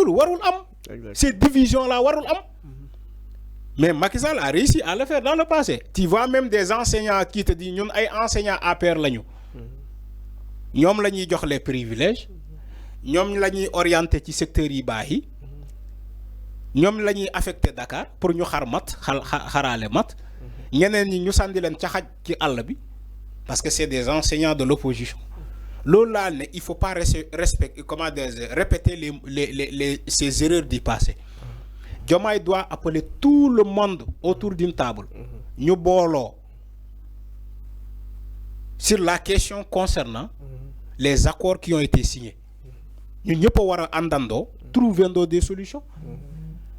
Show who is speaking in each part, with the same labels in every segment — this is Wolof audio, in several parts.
Speaker 1: loolu warul am. Ces divisions là warul am. Mais Macky Sall a réussi à le faire dans le passé. Tu vois même des enseignants qui te disent ñun ay enseignants APR lañu. ñoom la ñuy jox les privilèges. ñoom la ñuy orienté ci secteur yi baax yi. ñoom la ñuy affecté Dakar pour ñu xar mat xaraale mat. ñeneen ñi ñu sànni leen ca xaj ci àll bi. Parce que c'est des enseignants de l'opposition. Loolu laa ne il faut pas répéter ces erreurs du passé. Diomaye doit appeler tout le monde autour d'une table. Ñu booloo sur la question concernant les accords qui ont été signés. Ñu ñëpp a war a àndandoo trouvendo des solutions.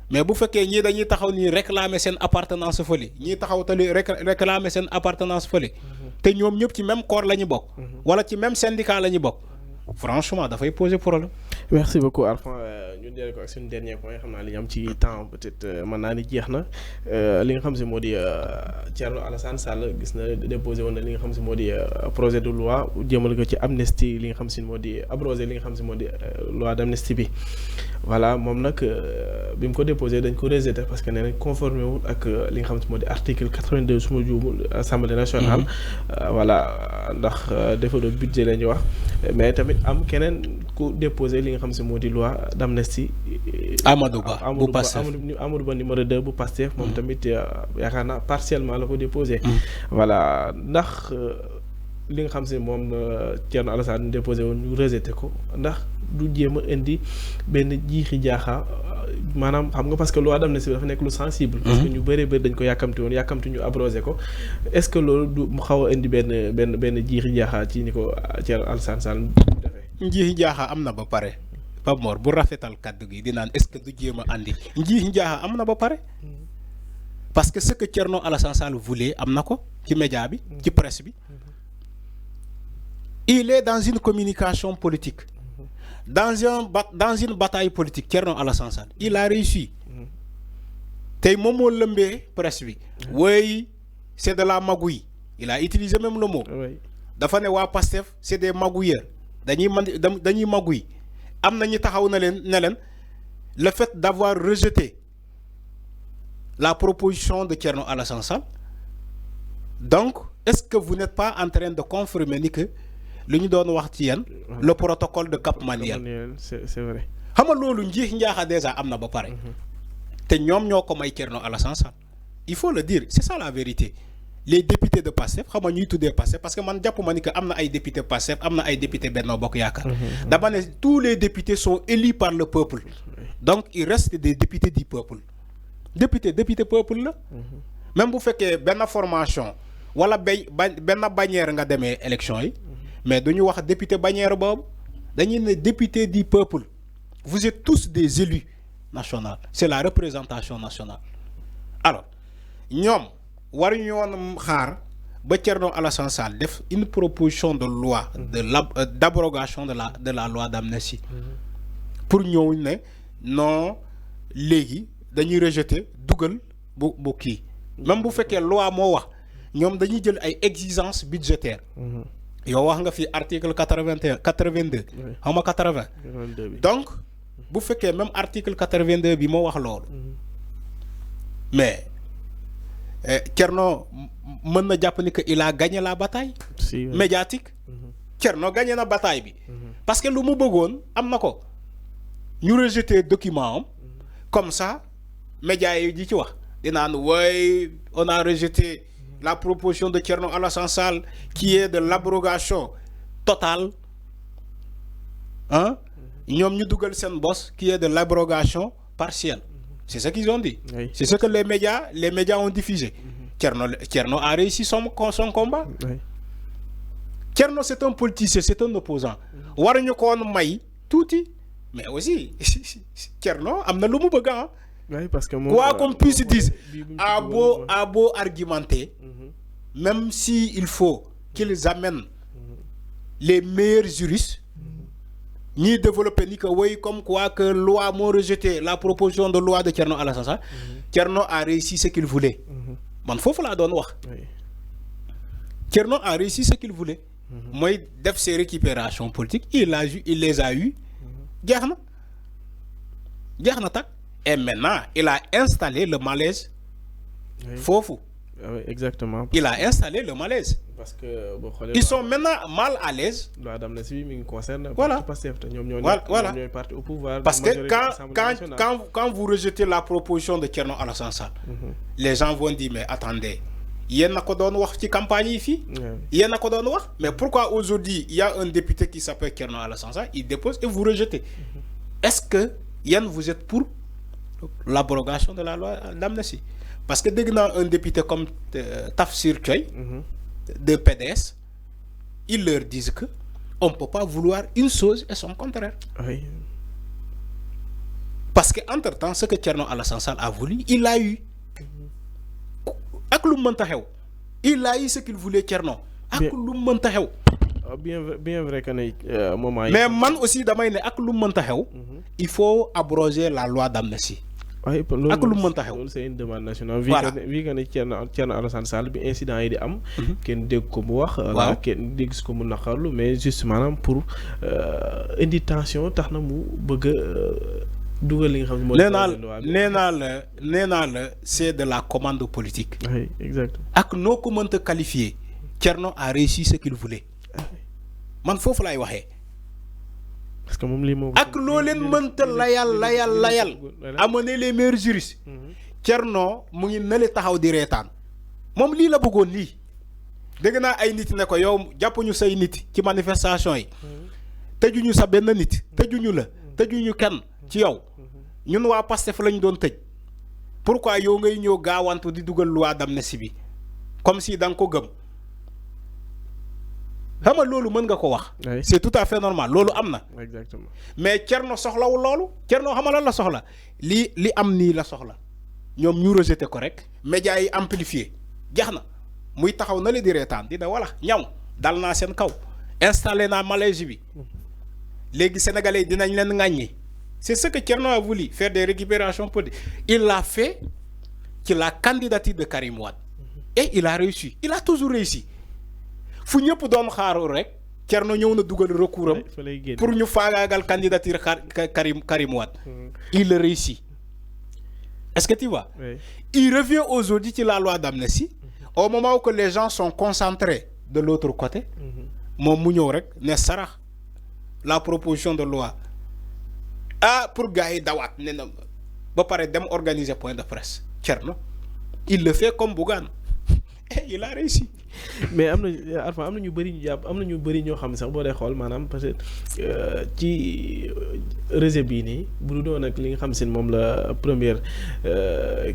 Speaker 1: Mais bu fekkee ñii dañuy taxaw ni réclamer seen appartenance fële ñii taxaw tali réclamer seen appartenance fële te ñoom ñëpp ci même corps la ñu bokk. wala ci même syndicat la ñu bokk. Franchement dafay poser problème.
Speaker 2: Merci beaucoup Arfan ñu dellu ko ak suñu dernier point xam naa li ñu am ci temps peut-être mën naa ni jeex na li nga xam si moo di Thierno Alassane Sall gis na déposé woon na li nga xam si moo di projet de loi jëmale ko ci amnistie li nga xam si moo di abrogé li nga xam si moo di loi d'amnistie bi. Voilà moom nag bi mu ko déposé dañ ko rejeté parce que nee nañ conformé wul ak li nga xam si moo di article 82 su ma juumul Assemblée nationale. Voilà ndax défaut de budget la ñu wax mais tamit am keneen ku déposé li nga xam si moo di loi d'amnistie.
Speaker 1: Amadou Ba bu Pastef
Speaker 2: Amadou Ba numéro 2 bu Pastef moom tamit yaakaar naa partiellement la ko déposé. Voilà ndax li nga xam si moom Thierno Alassane déposé woon ñu rejeté ko ndax du jéem a indi benn jiixi jaaxa maanaam xam nga parce que loi d'amnistie dafa nekk lu sensible. parce que ñu bëree bëri dañ ko yàkkamti woon yàkkamti ñu abrogé ko est-ce que loolu du mu xaw a indi benn jiixi jaaxa ci ni ko Thierno Alassane Sall defee.
Speaker 1: Njiixi jaaxa am na ba pare Pape Mor bu rafetal kaddu gi di naan est-ce que du jéem a andi njiixi jaaxa am na ba pare. parce que ce que Thierno Alassane Sall voulait am na ko ci média bi ci presse bi. Il est dans une communication politique. Dans une bataille politique, Thierno Alassane Sall, il a réussi. Tey moom moo lëmbee presse bi. Oui, c'est de la magouille. Il a utilisé même le mot. dafa ne waa Pastef c'est des magouilleurs. dañuy magouille. am na ñu taxaw na leen le fait d'avoir rejeté la proposition de Thierno Alassane Sall. Donc, est-ce que vous n'êtes pas en train de confirmer ni que li ñu doon wax ci yéen le protocole de Cap Manuel
Speaker 2: c'est vrai
Speaker 1: xam nga loolu njiix njaaxa déjà am na ba pare te ñoom ñoo ko may Thierno Alassane Sall il faut le dire c'est ça la vérité les députés de Pastef xam nga ñuy tuddee Pastef parce que man jàpp ma ni que am na ay députés Pastef am na ay députés Benno Bokk Yaakaar dama ne tous les députés sont élus par le peuple donc il reste des députés du peuple député peuple la même bu fekkee benn formation wala benn bannière nga demee élection yi mais dañu wax député bannière boobu dañuy ne député du peuple vous êtes tous des élus nationaux c'est la représentation nationale alors ñoom waruñu woon xaar ba Thierno Alassane Sall def une proposition de loi d'abrogation de la loi d'amnistie pour ñëw ne non léegi dañuy rejeter dugal bu kii même bu fekkee loi moo wax ñoom dañuy jël ay exigences budgétaires yow wax nga fi article 82 xaw ma 80 donc bu fekkee même article 82 bi moo wax loolu mais Thierno mën na jàpp ni que il a gagné la bataille médiatique Thierno gagné na bataille bi parce que lu mu bëggoon am na ko ñu rejeter document am comme ça médias yi di ci wax dinaan way on a rejeté la proposition de Thierno Alassane Sall qui est de l'abrogation totale hein ñoom ñu dugal seen boss qui est de l'abrogation partielle c'est ce qu'ils ont dit c'est ce que les médias ont diffusé Thierno a réussi son combat Thierno c'est un politicien c'est un opposant waruñu ko woon may tuuti mais aussi Thierno am na lu mu bëgg ah
Speaker 2: parce que
Speaker 1: quoi qu'on puisse dire à beau argumenter même si il faut qu'ils amènent les meilleurs juristes ñuy développer ni que oui comme quoi que loi moo rejeté la proposition de loi de Thierno Alassane Sall Thierno a réussi ce qu'il voulait man foofu laa doon wax Thierno a réussi ce qu'il voulait mooy def ses récupérations politiques il les a eu jeex na jeex na tak et maintenant il a installé le malaise. Foofu.
Speaker 2: Oui, exactement.
Speaker 1: Il a installé le malaise.
Speaker 2: Parce que
Speaker 1: ils sont maintenant mal à l'aise.
Speaker 2: Loi d'amnistie mi ngi concerne.
Speaker 1: Voilà.
Speaker 2: Voilà. Ñooy parti au pouvoir.
Speaker 1: Parce que quand vous rejetez la proposition de Thierno Alassane Sall, les gens vont dire mais attendez, yéen na ko doon wax ci campagne yi fii. Yéen na ko doon wax. Mais pourquoi aujourd'hui il y a un député qui s'appelle Thierno Alassane Sall, il dépose et vous rejetez. Est-ce que yéen vous êtes pour l'abrogation de la loi d'amnistie? Parce que dès que un député comme Tafsir Choy de PDS, ils leur disent que on ne peut pas vouloir une chose et son contraire.
Speaker 2: Oui.
Speaker 1: Parce qu'entre-temps, ce que Thierno Alassane Sall a voulu, il l'a eu. Il a eu ce qu'il voulait, Thierno.
Speaker 2: Bien vrai que moment.
Speaker 1: Mais man aussi, il faut abroger la loi d'amnistie.
Speaker 2: Oui, c'est une demande nationale. Vu que Thierno Alassane Sall bi incident yi di am. Kenn dégg ko mu wax. Kenn dégg ko mu naqarlu mais justement pour indi tension tax na mu bëgg dugal li nga xam ne
Speaker 1: nee naa la c'est de la commande politique.
Speaker 2: Oui, exactement.
Speaker 1: Ak noo ko mënta qualifier Thierno a réussi ce qu'il voulait. Man foofu lay waxee.
Speaker 2: Parce que moom lii moo
Speaker 1: ak loo leen mënta layal amener les meilleurs juristes. Thierno mu ngi nale taxaw di reetaan moom lii la bëggoon lii dégg naa ay nit ne ko yow jàppuñu say nit ci manifestation yi tëjuñu sa benn nit tëjuñu la tëjuñu kenn ci yow ñun waa Pastef lañu doon tëj pourquoi yow ngay ñëw gaawantu di dugal loi d'amnistie bi comme si da nga ko gëm xam nga loolu mën nga ko wax. C'est tout à fait normal loolu am na.
Speaker 2: Exactement.
Speaker 1: Mais Thierno soxlawul loolu Thierno xam nga lan la soxla li am nii la soxla ñoom ñu rejeté ko rek médias yi amplifié jeex na muy taxaw na la di reetaan dina wala ñaw dal naa seen kaw installé naa malaise bi léegi sénégalais dinañ leen ŋàññi. C'est ce que Thierno a voulu faire des récupérations politiques. Il l'a fait ci la candidature de Karim Wade et il a réussi il a toujours réussi. Fu ñëpp doon xaaru rek Thierno ñëw na dugal recours am pour ñu faagaagal candidature Karim Wade. Il le réussit. Est-ce que tu vois?
Speaker 2: Oui.
Speaker 1: Il revient aujourd'hui sur la loi d'amnistie au moment où que les gens sont concentrés de l'autre côté. Moom mu ñëw rek ne sarax la proposition de loi pour gars yi dawaat ne na ba pare dem organiser point de presse Thierno il le fait comme Bougane et il a réussi.
Speaker 2: Mais am na ñu bëri ñu jàpp am na ñu bëri ñoo xam sax boo dee xool maanaam peut-être ci réseau bii nii bu du doon ak li nga xam si moom la première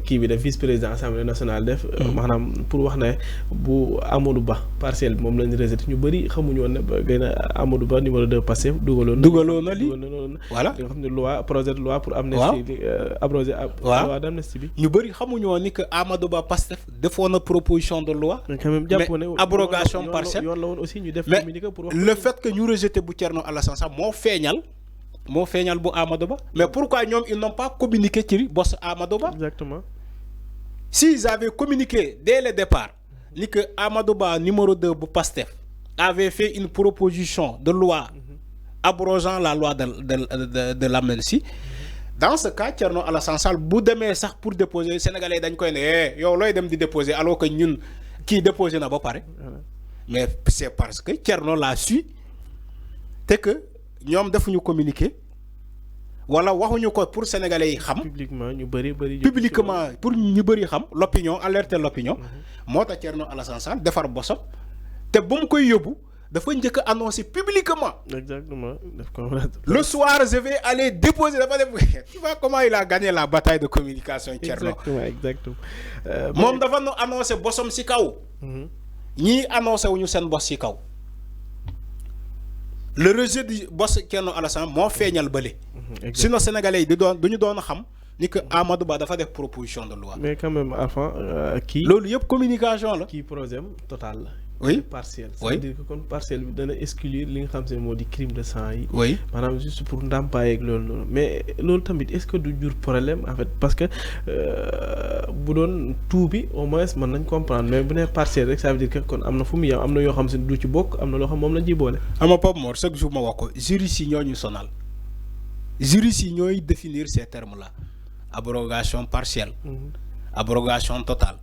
Speaker 2: kii bi def vice-président assemblée nationale def. maanaam pour wax ne bu Amadou Ba partielle bi moom lañu rejeté ñu bëri xamuñu woon ne gën a Amadou Ba numéro 2 Pastef dugaloon na li voilà li nga xam ne loi projet de loi pour amnistie abroger loi d'amnistie bi
Speaker 1: ñu bëri xamuñu woon ni que Amadou Ba Pastef defoon na proposition de loi.
Speaker 2: Mais quand même
Speaker 1: abrogation partielle mais le fait que ñu rejeté bu Thierno Alassane Sall moo feeñal bu Amadou Ba mais pourquoi ñoom ils n'ont pas communiqué ci boss Amadou Ba.
Speaker 2: Exactement.
Speaker 1: S'ils avaient communiqué dès le départ ni que Amadou Ba numéro 2 bu Pastef avait fait une proposition de loi abrogeant la loi de l'amnistie. Dans ce cas Thierno Alassane Sall bu demee sax pour déposer sénégalais dañ koy ne yow looy dem di déposer alors que ñun qui déposé na ba pare. Mais c'est parce que Thierno l'a su te que ñoom defuñu communiquer wala waxuñu ko pour sénégalais yi xam.
Speaker 2: Publiquement ñu bëri
Speaker 1: publiquement pour ñu bëri xam l'opinion alerter l'opinion. moo tax Thierno Alassane Sall defar bosam te bu mu koy yóbbu dafa njëkk a annoncer publiquement.
Speaker 2: Exactement.
Speaker 1: Le soir je vais aller déposer dafa def tu vois comment il a gagné la bataille de communication Thierno.
Speaker 2: Exactement.
Speaker 1: moom dafa no annoncé bosam ci kaw. ñii annoncé wuñu seen bos ci kaw. Le rejet du boss Thierno Alassane moo feeñal bële. Sinon sénégalais yi duñu doon xam ni que Amadou Ba dafa def proposition de loi.
Speaker 2: Mais quand même Alpha kii.
Speaker 1: loolu yëpp communication la.
Speaker 2: kii projet total la.
Speaker 1: Oui.
Speaker 2: Partiel.
Speaker 1: Oui.
Speaker 2: C'est-à-dire que kon partiel bi dana exclure li nga xam se moo di crime de sang yi.
Speaker 1: Oui.
Speaker 2: maanaam juste pour ndàmpaay ak loolu noonu mais loolu tamit est-ce que du jur problème en fait parce que bu doon tout bi au moins mën nañ comprendre mais bu nee partiel rek ça veut dire que kon am na fu mu yem am na yoo xam se du ci bokk am na loo xam moom lañ ciy boole.
Speaker 1: ama Pape Mor chaque jour ma wax ko juristes yi ñoo ñu sonal juristes yi ñooy définir ces termes là abrogation partielle abrogation totale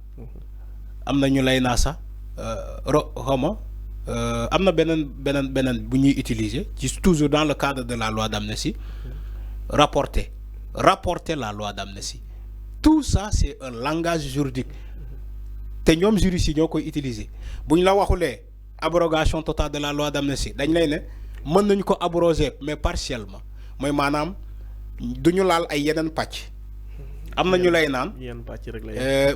Speaker 1: am na ñu lay naa sax xawma am na beneen bu ñuy utiliser ci toujours dans le cadre de la loi d'amnistie rapporter la loi d'amnistie tout ça c'est un langage juridique te ñoom juristes yi ñoo koy utiliser bu ñu la waxulee abrogation totale de la loi d'amnistie dañ lay ne mën nañu ko abroger mais partiellement mooy maanaam du ñu laal ay yeneen pàcc am na ñu lay naan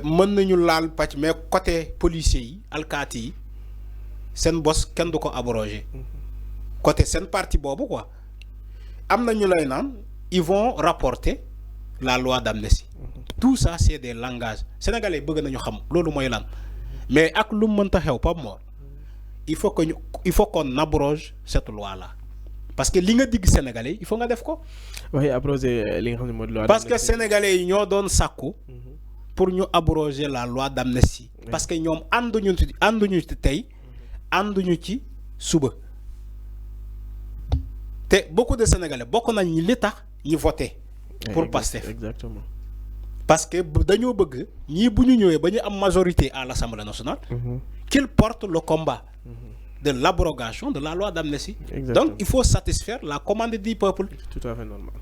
Speaker 1: mën nañu laal pàcc mais côté policiers yi alkaati yi seen bos kenn du ko abroger côté seen partie boobu quoi am na ñu lay naan ils vont rapporter la loi d'amnistie tout ça c'est des langages sénégalais bëgg nañu xam loolu mooy lan mais ak lu mënta xew Pape Mor il faut qu'on abroge cette loi là parce que li nga digg sénégalais il faut nga def ko.
Speaker 2: oui abroger li nga xam ne mooy loi
Speaker 1: parce que sénégalais yi ñoo doon sàkku pour ñu abroger la loi d'amnistie parce que ñoom ànduñu ci tey ànduñu ci suba te beaucoup de sénégalais bokk nañ ñi li tax ñi voté pour Pastef
Speaker 2: exactement
Speaker 1: parce que dañoo bëgg ñii bu ñu ñëwee ba ñu am majorité à l'Assemblée nationale qu'ils portent le combat de l'abrogation de la loi d'amnistie. Donc il faut satisfaire la commande du peuple.
Speaker 2: Tout à fait normal.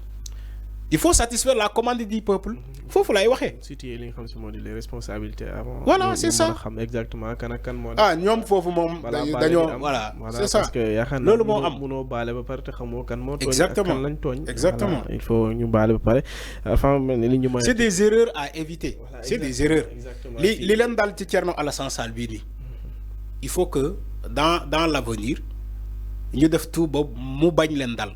Speaker 1: Il faut satisfaire la commande du peuple. Foofu lay waxee.
Speaker 2: Situer li nga xam si moo di les responsabilités avant.
Speaker 1: Voilà c'est ça.
Speaker 2: xam exactement kan ak kan moo.
Speaker 1: ñoom foofu moom. dañoo voilà c'est ça.
Speaker 2: parce que yaakaar naa loolu moo am munoo baale ba pare te xamoo kan moo. tooñ
Speaker 1: exactement
Speaker 2: kan lañ tooñ.
Speaker 1: exactement
Speaker 2: il faut ñu baale ba pare. enfin li ñu mën.
Speaker 1: c'est des erreurs à éviter. Voilà, c'est des erreurs. li leen dal ci Thierno Alassane Sall bii nii. il faut que dans l'avenir ñu def tout ba mu bañ leen dal.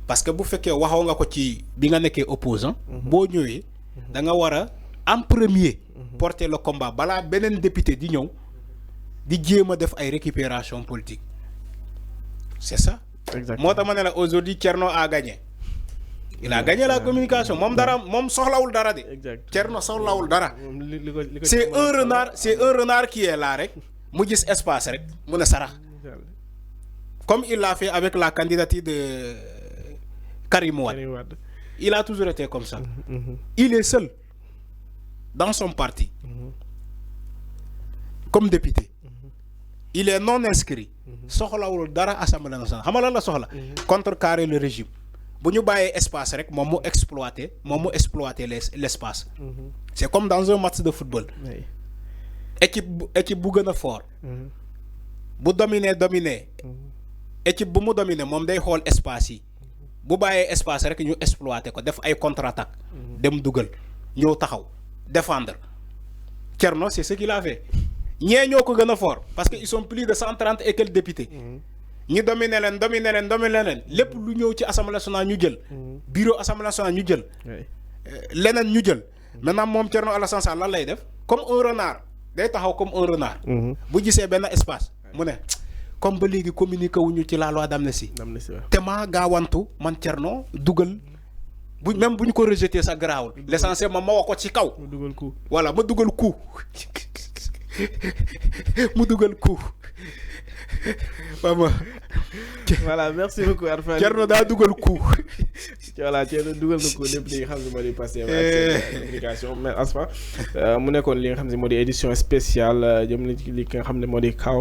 Speaker 1: parce que bu fekkee waxoo nga ko ci bi nga nekkee opposant boo ñëwee da nga war a en premier porter le combat balaa beneen député di ñëw di jéem a def ay récupération politique c'est ça. exactement moo tax ma ne la aujourd'hui Thierno a gagné. il a gagné la communication moom dara moom soxlawul dara de. Thierno soxlawul dara. c'est un renard qui est là rek mu gis espace rek mu ne sarax comme il l'a fait avec la candidature de Karim Wade. Il a toujours été comme ça. Il est seul dans son parti comme député. Il est non inscrit. soxlawul dara Assemblée nationale xam nga lan la soxla. contrecarrer le régime. bu ñu bàyyee espace rek moom mu exploiter l'espace. C'est comme dans un match de football. équipe bu gën a fort. bu dominer équipe bu mu dominer moom day xool espace yi. bu bàyyee espace rek ñu exploiter ko def ay contre-attaque dem dugal ñëw taxaw défendre Thierno c'est ce qu'il a fait ñee ñoo ko gën a fort parce que ils sont plus de 130 et quelques députés ñu dominer leen lépp lu ñëw ci Assemblée nationale ñu jël bureau Assemblée nationale ñu jël leneen ñu jël maintenant moom Thierno Alassane Sall lan lay def comme un renard day taxaw comme un renard bu gisee benn espace mu ne comme ba léegi communiqué wuñu ci la loi d'amnistie te maa gaawantu man Thierno dugal même bu ñu ko rejeté sa garaawul l'essentiel ma wax ko ci kaw voilà ma dugal coup mu dugal coup
Speaker 2: voilà merci beaucoup Arfan
Speaker 1: Thierno daa dugal coup
Speaker 2: voilà Thierno dugal na ko lépp li nga xam ne moo di passé application mais Asfa mu nekkoon li nga xam ne moo di édition spéciale jëm li nga xam ne moo di kaw